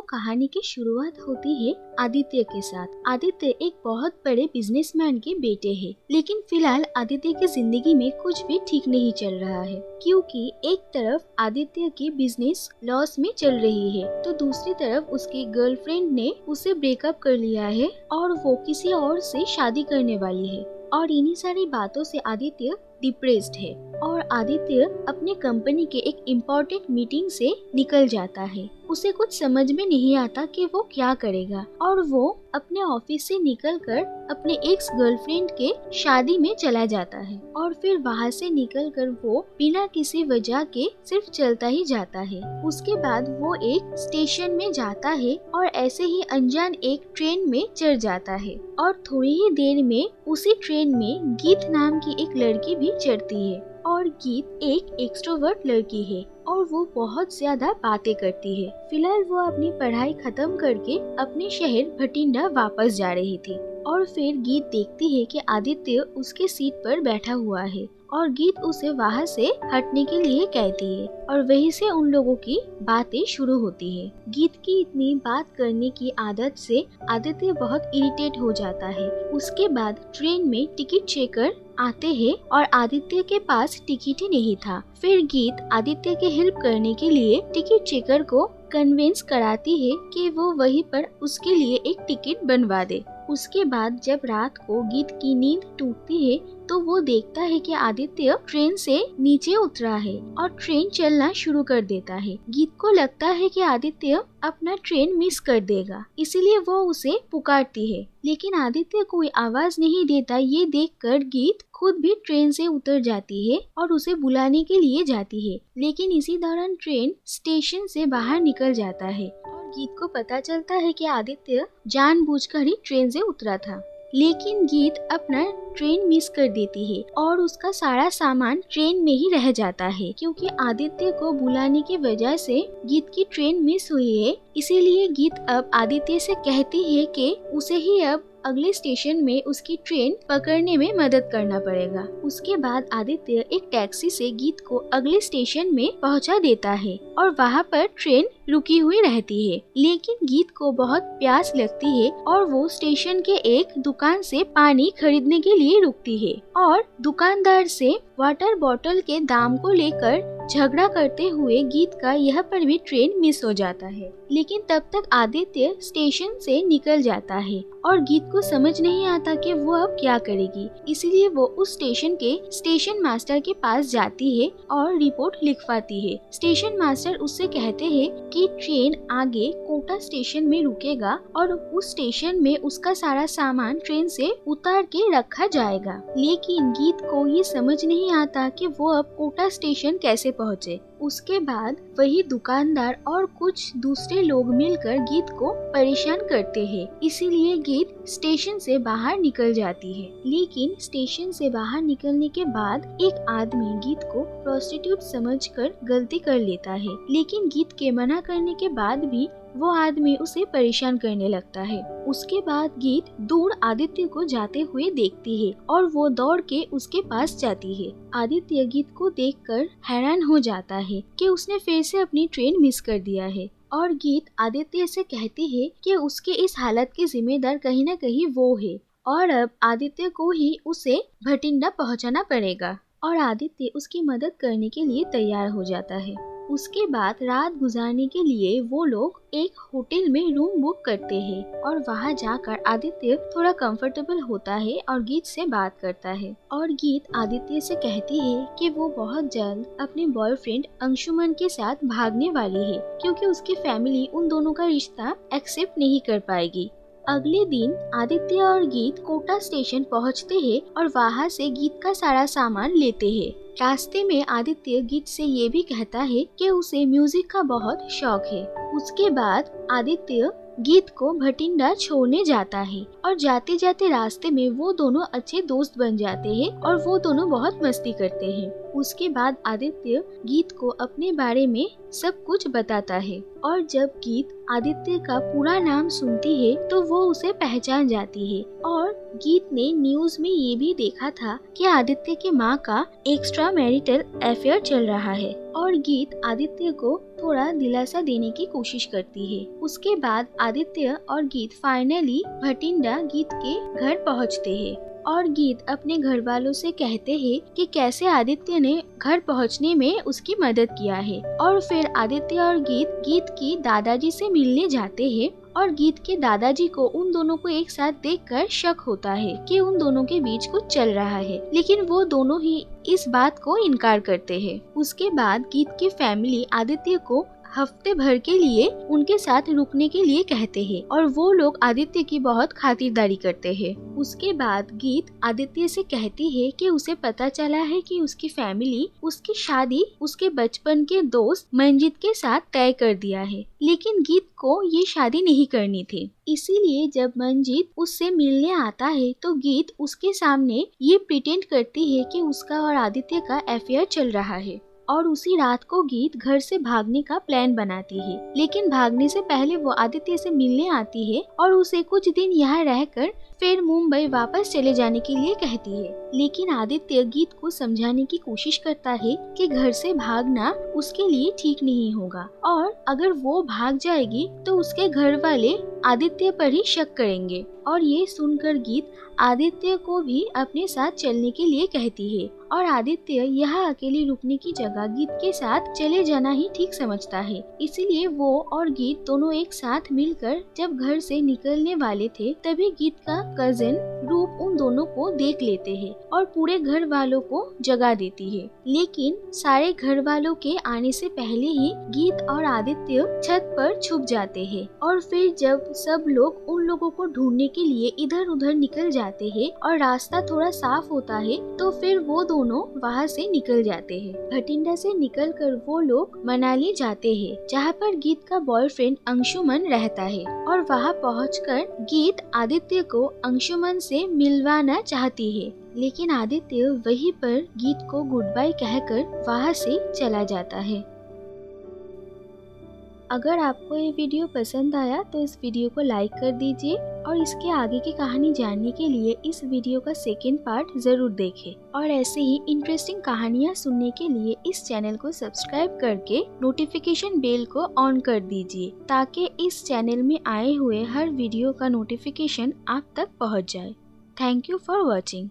कहानी की शुरुआत होती है आदित्य के साथ। आदित्य एक बहुत बड़े बिजनेसमैन के बेटे हैं, लेकिन फिलहाल आदित्य की जिंदगी में कुछ भी ठीक नहीं चल रहा है, क्योंकि एक तरफ आदित्य की बिजनेस लॉस में चल रही है, तो दूसरी तरफ उसकी गर्लफ्रेंड ने उसे ब्रेकअप कर लिया है और वो किसी और से शादी करने वाली है। और इन्हीं सारी बातों से आदित्य डिप्रेस्ड है और आदित्य अपने कंपनी के एक इम्पोर्टेंट मीटिंग से निकल जाता है। उसे कुछ समझ में नहीं आता कि वो क्या करेगा और वो अपने ऑफिस से निकलकर अपने एक्स गर्लफ्रेंड के शादी में चला जाता है और फिर वहाँ से निकलकर वो बिना किसी वजह के सिर्फ चलता ही जाता है। उसके बाद वो एक स्टेशन में जाता है और ऐसे ही अनजान एक ट्रेन में चढ़ जाता है और थोड़ी ही देर में उसी ट्रेन में गीत नाम की एक लड़की भी चढ़ती है। और गीत एक एक्सट्रोवर्ट लड़की है और वो बहुत ज्यादा बातें करती है। फिलहाल वो अपनी पढ़ाई खत्म करके अपने शहर भटिंडा वापस जा रही थी और फिर गीत देखती है कि आदित्य उसके सीट पर बैठा हुआ है और गीत उसे वहाँ से हटने के लिए कहती है और वहीं से उन लोगों की बातें शुरू होती है। गीत की इतनी बात करने की आदत से आदित्य बहुत इरिटेट हो जाता है। उसके बाद ट्रेन में टिकट चेकर आते हैं और आदित्य के पास टिकट ही नहीं था। फिर गीत आदित्य की हेल्प करने के लिए टिकट चेकर को कन्विंस कराती है कि वो वहीं पर उसके लिए एक टिकट बनवा दे। उसके बाद जब रात को गीत की नींद टूटती है तो वो देखता है कि आदित्य ट्रेन से नीचे उतरा है और ट्रेन चलना शुरू कर देता है। गीत को लगता है कि आदित्य अपना ट्रेन मिस कर देगा, इसीलिए वो उसे पुकारती है, लेकिन आदित्य कोई आवाज नहीं देता। ये देखकर गीत खुद भी ट्रेन से उतर जाती है और उसे बुलाने के लिए जाती है, लेकिन इसी दौरान ट्रेन स्टेशन से बाहर निकल जाता है और गीत को पता चलता है कि आदित्य जानबूझकर ही ट्रेन से उतरा था। लेकिन गीत अपना ट्रेन मिस कर देती है और उसका सारा सामान ट्रेन में ही रह जाता है, क्योंकि आदित्य को बुलाने की वजह से गीत की ट्रेन मिस हुई है। इसीलिए गीत अब आदित्य से कहती है कि उसे ही अब अगले स्टेशन में उसकी ट्रेन पकड़ने में मदद करना पड़ेगा। उसके बाद आदित्य एक टैक्सी से गीत को अगले स्टेशन में पहुंचा देता है और वहां पर ट्रेन रुकी हुई रहती है। लेकिन गीत को बहुत प्यास लगती है और वो स्टेशन के एक दुकान से पानी खरीदने के लिए रुकती है और दुकानदार से वाटर बॉटल के दाम को लेकर झगड़ा करते हुए गीत का यह पर भी ट्रेन मिस हो जाता है। लेकिन तब तक आदित्य स्टेशन से निकल जाता है और गीत को समझ नहीं आता कि वो अब क्या करेगी। इसीलिए वो उस स्टेशन के स्टेशन मास्टर के पास जाती है और रिपोर्ट लिखवाती है। स्टेशन मास्टर उससे कहते हैं कि ट्रेन आगे कोटा स्टेशन में रुकेगा और उस स्टेशन में उसका सारा सामान ट्रेन से उतार के रखा जाएगा। लेकिन गीत को ये समझ नहीं आता कि वो अब कोटा स्टेशन कैसे पहुँचे। उसके बाद वही दुकानदार और कुछ दूसरे लोग मिलकर गीत को परेशान करते हैं, इसीलिए गीत स्टेशन से बाहर निकल जाती है। लेकिन स्टेशन से बाहर निकलने के बाद एक आदमी गीत को प्रोस्टिट्यूट समझकर गलती कर लेता है, लेकिन गीत के मना करने के बाद भी वो आदमी उसे परेशान करने लगता है। उसके बाद गीत दूर आदित्य को जाते हुए देखती है और वो दौड़ के उसके पास जाती है। आदित्य गीत को देखकर हैरान हो जाता है कि उसने फिर से अपनी ट्रेन मिस कर दिया है और गीत आदित्य से कहती है कि उसके इस हालत की जिम्मेदार कहीं न कहीं वो है और अब आदित्य को ही उसे भटिंडा पहुंचाना पड़ेगा और आदित्य उसकी मदद करने के लिए तैयार हो जाता है। उसके बाद रात गुजारने के लिए वो लोग एक होटल में रूम बुक करते हैं और वहाँ जाकर आदित्य थोड़ा कंफर्टेबल होता है और गीत से बात करता है और गीत आदित्य से कहती है कि वो बहुत जल्द अपने बॉयफ्रेंड अंशुमन के साथ भागने वाली है, क्योंकि उसकी फैमिली उन दोनों का रिश्ता एक्सेप्ट नहीं कर पाएगी। अगले दिन आदित्य और गीत कोटा स्टेशन पहुंचते हैं और वहां से गीत का सारा सामान लेते हैं। रास्ते में आदित्य गीत से ये भी कहता है कि उसे म्यूजिक का बहुत शौक है। उसके बाद आदित्य गीत को भटिंडा छोड़ने जाता है और जाते जाते रास्ते में वो दोनों अच्छे दोस्त बन जाते हैं और वो दोनों बहुत मस्ती करते हैं। उसके बाद आदित्य गीत को अपने बारे में सब कुछ बताता है और जब गीत आदित्य का पूरा नाम सुनती है तो वो उसे पहचान जाती है। और गीत ने न्यूज में ये भी देखा था कि आदित्य की माँ का एक्स्ट्रा मैरिटल अफेयर चल रहा है और गीत आदित्य को थोड़ा दिलासा देने की कोशिश करती है। उसके बाद आदित्य और गीत फाइनली भटिंडा गीत के घर पहुँचते हैं और गीत अपने घर वालों से कहते हैं कि कैसे आदित्य ने घर पहुंचने में उसकी मदद किया है। और फिर आदित्य और गीत की दादाजी से मिलने जाते हैं और गीत के दादाजी को उन दोनों को एक साथ देखकर शक होता है कि उन दोनों के बीच कुछ चल रहा है, लेकिन वो दोनों ही इस बात को इनकार करते हैं। उसके बाद गीत की फैमिली आदित्य को हफ्ते भर के लिए उनके साथ रुकने के लिए कहते हैं और वो लोग आदित्य की बहुत खातिरदारी करते हैं। उसके बाद गीत आदित्य से कहती है कि उसे पता चला है कि उसकी फैमिली उसकी शादी उसके बचपन के दोस्त मंजीत के साथ तय कर दिया है, लेकिन गीत को ये शादी नहीं करनी थी। इसीलिए जब मंजीत उससे मिलने आता है तो गीत उसके सामने ये प्रिटेंड करती है कि उसका और आदित्य का अफेयर चल रहा है और उसी रात को गीत घर से भागने का प्लान बनाती है, लेकिन भागने से पहले वो आदित्य से मिलने आती है और उसे कुछ दिन यहाँ रहकर फिर मुंबई वापस चले जाने के लिए कहती है। लेकिन आदित्य गीत को समझाने की कोशिश करता है कि घर से भागना उसके लिए ठीक नहीं होगा और अगर वो भाग जाएगी तो उसके घर वाले आदित्य पर ही शक करेंगे। और ये सुनकर गीत आदित्य को भी अपने साथ चलने के लिए कहती है और आदित्य यहाँ अकेले रुकने की जगह गीत के साथ चले जाना ही ठीक समझता है। इसीलिए वो और गीत दोनों एक साथ मिलकर जब घर से निकलने वाले थे तभी गीत का कजिन रूप उन दोनों को देख लेते हैं और पूरे घर वालों को जगा देती है। लेकिन सारे घर वालों के आने से पहले ही गीत और आदित्य छत पर छुप जाते हैं और फिर जब सब लोग उन लोगों को ढूंढने के लिए इधर उधर निकल जाते हैं और रास्ता थोड़ा साफ होता है तो फिर वो दोनों वहाँ से निकल जाते हैं। भटिंडा से निकलकर वो लोग मनाली जाते हैं जहाँ पर गीत का बॉयफ्रेंड अंशुमन रहता है और वहाँ पहुंचकर गीत आदित्य को अंशुमन से मिलवाना चाहती है, लेकिन आदित्य वहीं पर गीत को गुड बाय कहकर वहाँ से चला जाता है। अगर आपको ये वीडियो पसंद आया तो इस वीडियो को लाइक कर दीजिए और इसके आगे की कहानी जानने के लिए इस वीडियो का सेकंड पार्ट जरूर देखें और ऐसे ही इंटरेस्टिंग कहानियाँ सुनने के लिए इस चैनल को सब्सक्राइब करके नोटिफिकेशन बेल को ऑन कर दीजिए ताकि इस चैनल में आए हुए हर वीडियो का नोटिफिकेशन आप तक पहुँच जाए। Thank you for watching.